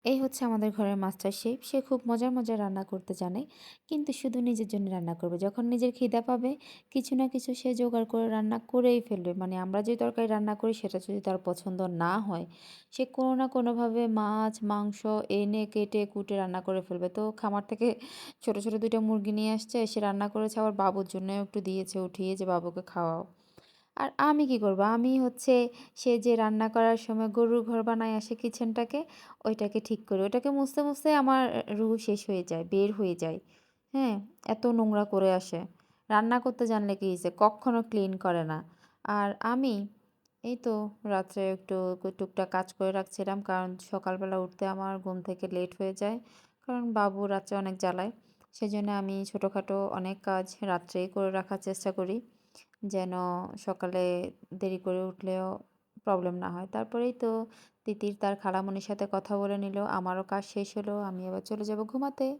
এই হচ্ছে আমাদের ঘরের মাস্টার শেফ। সে খুব মজার, মজার রান্না করতে জানে। কিন্তু শুধু নিজের জন্য রান্না করবে। যখন নিজের খিদা পাবে, কিছু না কিছু সে জোগাড় করে রান্না করেই ফেলবে। মানে আমরা যে তরকারি রান্না করি সেটা যদি তার পছন্দ না হয়, সে কোনো না কোনোভাবে মাছ, মাংস এনে কেটে কুটে রান্না করে ফেলবে। তো খামার থেকে ছোট, ছোট ২ টা মুরগি নিয়ে আসছে। সে রান্না করেছে আবার বাবুর জন্যও একটু দিয়েছে উঠিয়ে যে, "বাবুকে খাওয়াও।" আর আমি কি করব? আমি হচ্ছে সে যে রান্না করার সময় গরুর ঘর বানায় আসে কিচেনটাকে, ওইটাকে ঠিক করি। ওটাকে মুছতে, মুছতে আমার রুহ শেষ হয়ে যায়, বের হয়ে যায়। হ্যাঁ? এত নোংরা করে আসে। রান্না করতে জানলে কি হইছে? কক্ষনো ক্লিন করে না। আর আমি এই তো রাত্রে একটু টুকটাক কাজ করে রাখছিলাম। কারণ সকালবেলা উঠতে আমার ঘুম থেকে লেট হয়ে যায়। কারণ বাবু রাত্রে অনেক জ্বালায়। সেজন্য আমি ছোটখাটো অনেক কাজ রাত্রেই করে রাখার চেষ্টা করি। যেন সকালে দেরি করে উঠলেও প্রবলেম না হয়। তারপরেই তো তিতির তার খালামণির সাথে কথা বলে নিল। আমারও কাজ শেষ হলো। আমি এবার চলে যাব ঘুমাতে।